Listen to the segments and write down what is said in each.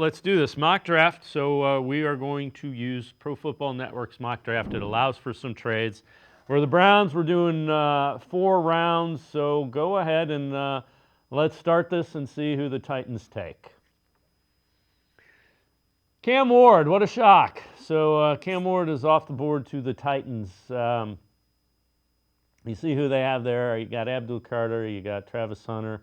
Let's do this mock draft. So we are going to use Pro Football Network's mock draft. It allows for some trades. For the Browns, we're doing 4 rounds. So go ahead and let's start this and see who the Titans take. Cam Ward, what a shock. So Cam Ward is off the board to the Titans. You see who they have there. You got Abdul Carter, you got Travis Hunter,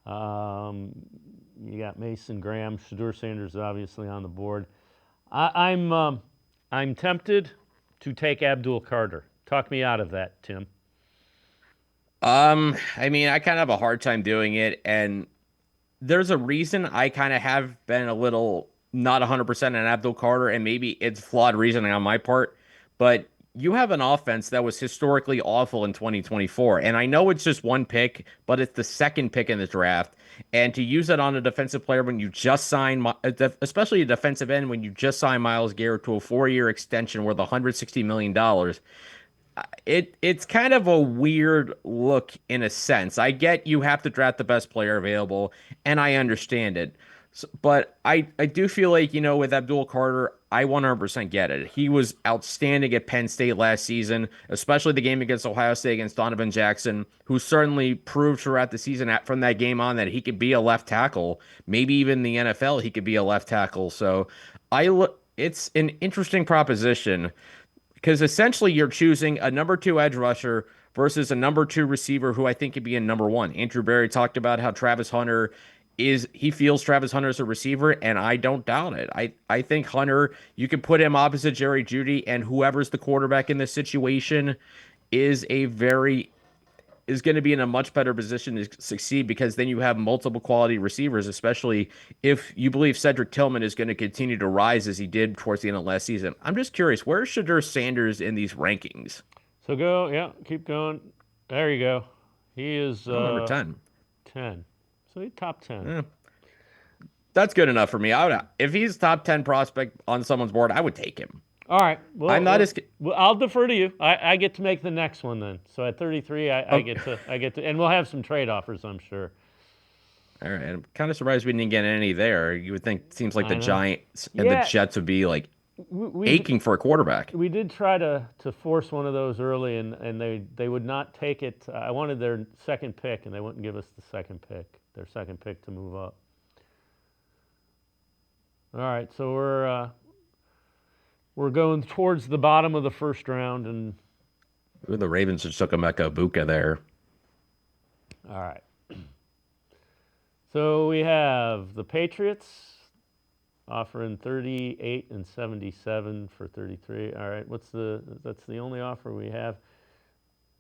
you got Mason Graham. Shadur Sanders is obviously on the board. I'm tempted to take Abdul Carter. Talk me out of that, Tim. I mean, I kind of have a hard time doing it, and there's a reason I kind of have been a little not 100% on Abdul Carter, and maybe it's flawed reasoning on my part, but you have an offense that was historically awful in 2024, and I know it's just one pick, but it's the second pick in the draft, and to use it on a defensive player when you just signed, especially a defensive end, when you just signed Myles Garrett to a 4-year extension worth $160 million, it's kind of a weird look in a sense. I get you have to draft the best player available, and I understand it. But I do feel like, with Abdul Carter, I 100% get it. He was outstanding at Penn State last season, especially the game against Ohio State against Donovan Jackson, who certainly proved throughout the season from that game on that he could be a left tackle. Maybe even in the NFL, he could be a left tackle. So it's an interesting proposition because essentially you're choosing a number 2 edge rusher versus a number 2 receiver who I think could be a number 1. Andrew Berry talked about how he feels Travis Hunter is a receiver, and I don't doubt it. I think Hunter, you can put him opposite Jerry Jeudy, and whoever's the quarterback in this situation is going to be in a much better position to succeed because then you have multiple quality receivers, especially if you believe Cedric Tillman is going to continue to rise as he did towards the end of last season. I'm just curious, where's Shadur Sanders in these rankings? So keep going. There you go. He is Oh, number 10. 10. So he's top 10. Eh, that's good enough for me. If he's top 10 prospect on someone's board, I would take him. All right. I'm not as Well, I'll defer to you. I get to make the next one then. So at 33, I oh, get to, and we'll have some trade offers, I'm sure. all right. I'm kind of surprised we didn't get any there. You would think it seems like the I know. Giants and the Yeah, Jets would be like we aching for a quarterback. we did try to force one of those early, and they would not take it. I wanted their second pick, and they wouldn't give us their second pick to move up. All right, so we're going towards the bottom of the first round, and Ooh, the Ravens just took Emeka Ibuka there. all right. So we have the Patriots offering 38 and 77 for 33. All right, that's the only offer we have.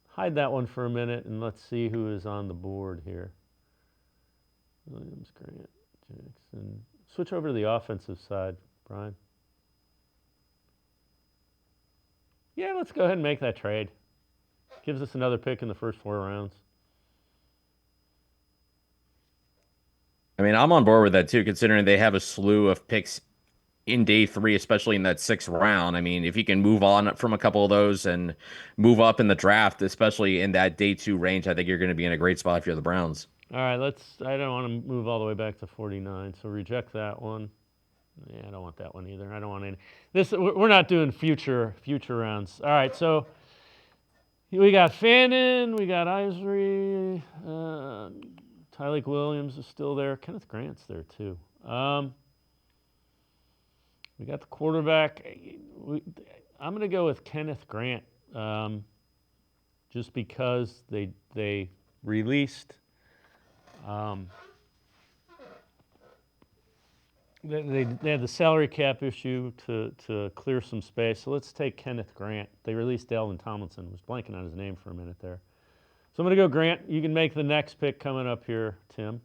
Hide that one for a minute and let's see who is on the board here. Williams, Grant, Jackson. Switch over to the offensive side, Brian. Yeah, let's go ahead and make that trade. Gives us another pick in the first 4 rounds. I mean, I'm on board with that too, considering they have a slew of picks in day 3, especially in that 6th round. I mean, if you can move on from a couple of those and move up in the draft, especially in that day 2 range, I think you're going to be in a great spot if you're the Browns. All right, I don't want to move all the way back to 49, so reject that one. Yeah, I don't want that one either. I don't want any. We're not doing future rounds. All right, so we got Fannin, we got Ivory, Tyleik Williams is still there. Kenneth Grant's there too. We got the quarterback. I'm going to go with Kenneth Grant, just because they released. They had the salary cap issue to clear some space. So let's take Kenneth Grant. They released Dalvin Tomlinson. I was blanking on his name for a minute there. So I'm going to go Grant. You can make the next pick coming up here, Tim.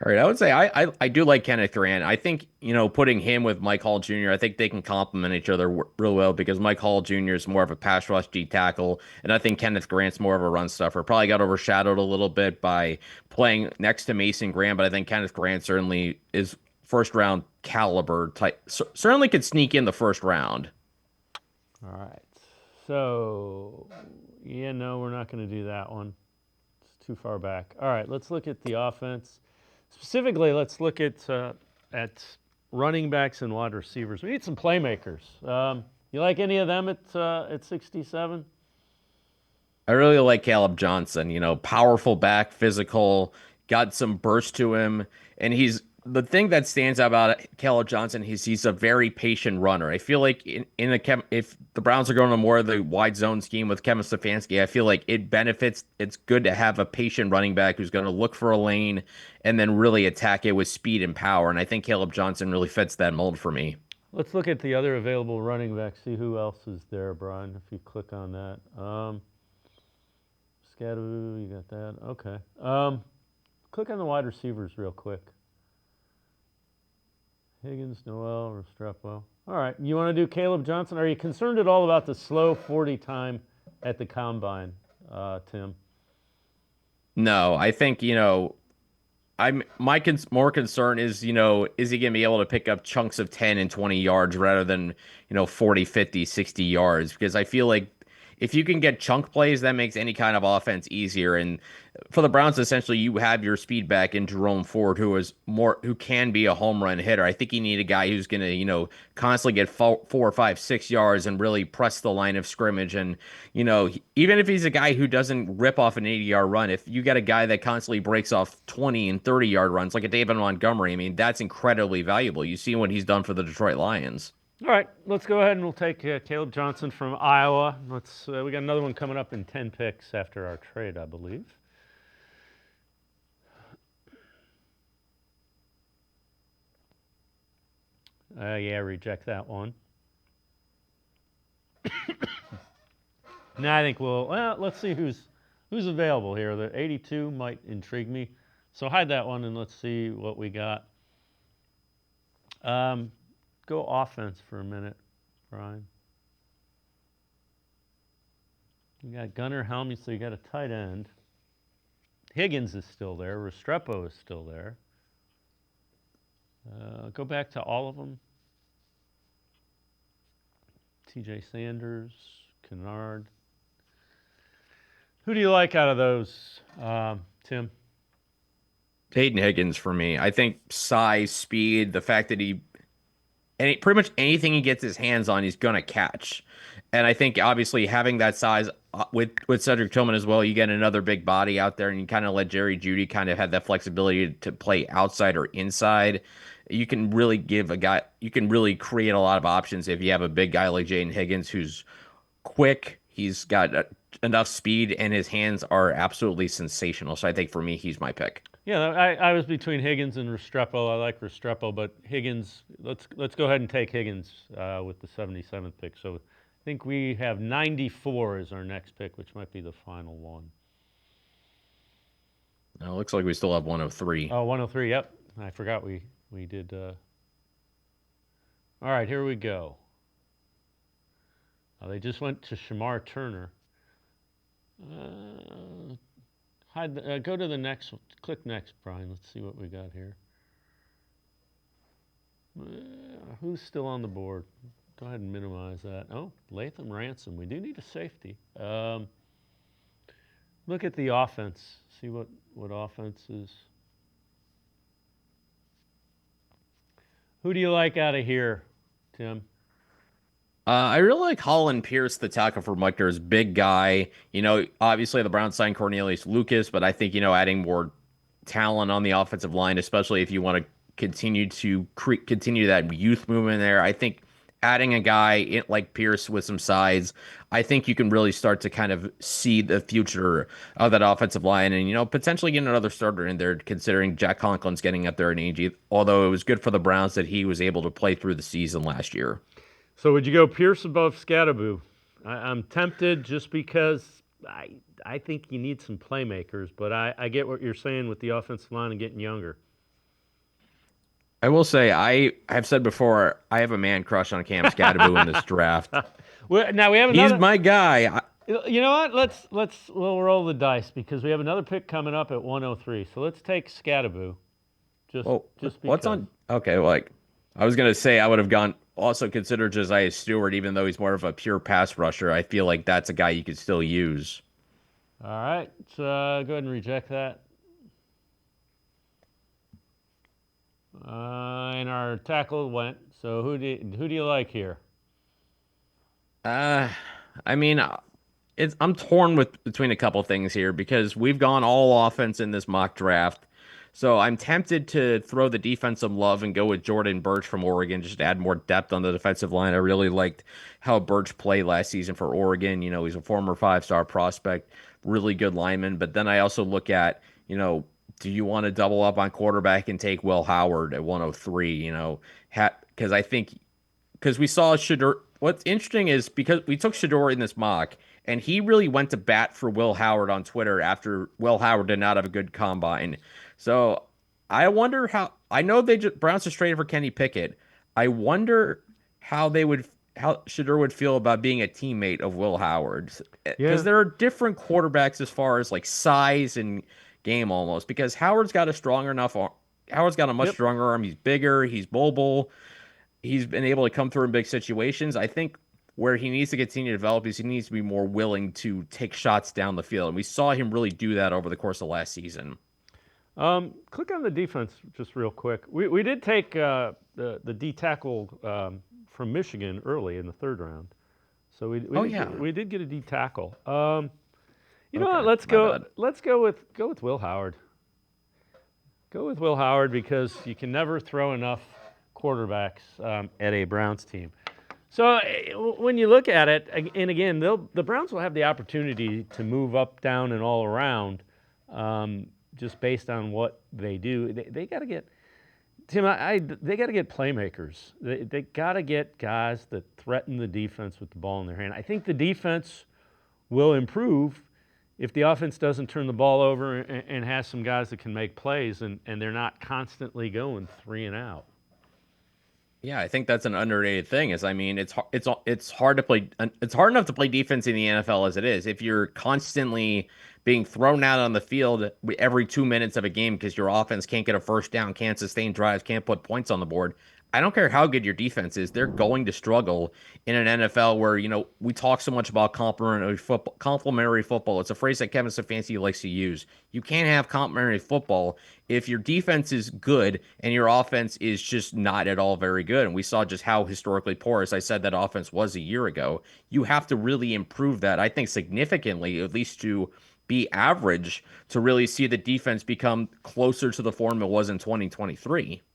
All right, I would say I do like Kenneth Grant. I think, putting him with Mike Hall Jr., I think they can complement each other real well because Mike Hall Jr. is more of a pass rush D tackle, and I think Kenneth Grant's more of a run stuffer. Probably got overshadowed a little bit by playing next to Mason Graham, but I think Kenneth Grant certainly is first round caliber type. Certainly could sneak in the first round. All right. So, yeah, no, we're not going to do that one. It's too far back. All right, let's look at the offense. Specifically, let's look at running backs and wide receivers. We need some playmakers. You like any of them at 67? I really like Caleb Johnson, powerful back, physical, got some burst to him. And he's the thing that stands out about Caleb Johnson is he's a very patient runner. I feel like if the Browns are going to more of the wide zone scheme with Kevin Stefanski, I feel like it benefits. It's good to have a patient running back who's going to look for a lane and then really attack it with speed and power. And I think Caleb Johnson really fits that mold for me. Let's look at the other available running backs, see who else is there, Brian, if you click on that. Scadoo, you got that? Okay. Click on the wide receivers real quick. Higgins, Noel, Restrepo. All right. You want to do Caleb Johnson? Are you concerned at all about the slow 40 time at the combine, Tim? No, I think, I'm my more concern is, is he going to be able to pick up chunks of 10 and 20 yards rather than, 40, 50, 60 yards? Because I feel like if you can get chunk plays, that makes any kind of offense easier. And for the Browns, essentially, you have your speed back in Jerome Ford, who can be a home run hitter. I think you need a guy who's going to, constantly get 4, 5, 6 yards and really press the line of scrimmage. And, even if he's a guy who doesn't rip off an 80-yard run, if you get a guy that constantly breaks off 20 and 30-yard runs, like a David Montgomery, I mean, that's incredibly valuable. You see what he's done for the Detroit Lions. All right, let's go ahead and we'll take Caleb Johnson from Iowa. We got another one coming up in 10 picks after our trade, I believe. Yeah, reject that one. Now I think let's see who's available here. The 82 might intrigue me, so hide that one and let's see what we got. Go offense for a minute, Brian. You got Gunnar Helmy, so you got a tight end. Higgins is still there. Restrepo is still there. Go back to all of them. TJ Sanders, Kennard. Who do you like out of those, Tim? Hayden Higgins for me. I think size, speed, the fact that pretty much anything he gets his hands on, he's gonna catch. And I think obviously having that size with Cedric Tillman as well, you get another big body out there, and you kind of let Jerry Jeudy kind of have that flexibility to play outside or inside. You can really you can really create a lot of options if you have a big guy like Jaden Higgins who's quick. He's got enough speed, and his hands are absolutely sensational. So I think for me, he's my pick. Yeah, I was between Higgins and Restrepo. I like Restrepo, but Higgins. Let's go ahead and take Higgins with the 77th pick. So I think we have 94 as our next pick, which might be the final one. Now, it looks like we still have 103. Oh, 103. Yep, I forgot we did. All right, here we go. They just went to Shamar Turner. Go to the next one. Click next, Brian. Let's see what we got here. Who's still on the board? Go ahead and minimize that. Oh, Latham Ransom. We do need a safety. Look at the offense. See what offense is. Who do you like out of here, Tim? I really like Holland Pierce, the tackle for Rutgers, big guy. Obviously the Browns signed Cornelius Lucas, but I think, adding more talent on the offensive line, especially if you want to continue that youth movement there. I think adding a guy like Pierce with some size, I think you can really start to kind of see the future of that offensive line and, potentially get another starter in there, considering Jack Conklin's getting up there in age, although it was good for the Browns that he was able to play through the season last year. So would you go Pierce above Scadaboo? I'm tempted just because I think you need some playmakers, but I get what you're saying with the offensive line and getting younger. I will say I have said before I have a man crush on Cam Scadaboo in this draft. Now we have another. He's my guy. You know what? We'll roll the dice because we have another pick coming up at 103. So let's take Scadaboo. Just because. What's on? Okay, I was gonna say I would have also considered Josiah Stewart, even though he's more of a pure pass rusher. I feel like that's a guy you could still use. All right, so go ahead and reject that. And our tackle went. So who do you like here? Uh, I mean, I'm torn with between a couple things here because we've gone all offense in this mock draft. So I'm tempted to throw the defense some love and go with Jordan Birch from Oregon, just to add more depth on the defensive line. I really liked how Birch played last season for Oregon. He's a former five-star prospect, really good lineman. But then I also look at, do you want to double up on quarterback and take Will Howard at 103? Because I think because we saw Shador. What's interesting is because we took Shador in this mock, and he really went to bat for Will Howard on Twitter after Will Howard did not have a good combine. So I wonder how. I know Browns just traded for Kenny Pickett. I wonder how Shador would feel about being a teammate of Will Howard because Yeah. there are different quarterbacks as far as like size and game almost because Howard's got a much Yep. stronger arm. He's bigger. He's mobile. He's been able to come through in big situations. I think where he needs to continue to develop is he needs to be more willing to take shots down the field. And we saw him really do that over the course of last season. Click on the defense just real quick. We did take the D tackle from Michigan early in the third round, so Oh yeah. we did get a D tackle. You know what? Okay. My bad. Let's go with Will Howard. Go with Will Howard because you can never throw enough quarterbacks at a Browns team. So when you look at it, and again, the Browns will have the opportunity to move up, down, and all around, just based on what they do. They got to get Tim. They got to get playmakers. They got to get guys that threaten the defense with the ball in their hand. I think the defense will improve if the offense doesn't turn the ball over and has some guys that can make plays, and they're not constantly going three and out. Yeah, I think that's an underrated thing. Is I mean, it's hard to play. It's hard enough to play defense in the NFL as it is. If you're constantly being thrown out on the field every 2 minutes of a game because your offense can't get a first down, can't sustain drives, can't put points on the board. I don't care how good your defense is; they're going to struggle in an NFL where we talk so much about complementary football. Complementary football. It's a phrase that Kevin Stefanski likes to use. You can't have complementary football if your defense is good and your offense is just not at all very good. And we saw just how historically poor, as I said, that offense was a year ago. You have to really improve that, I think, significantly, at least to be average, to really see the defense become closer to the form it was in 2023.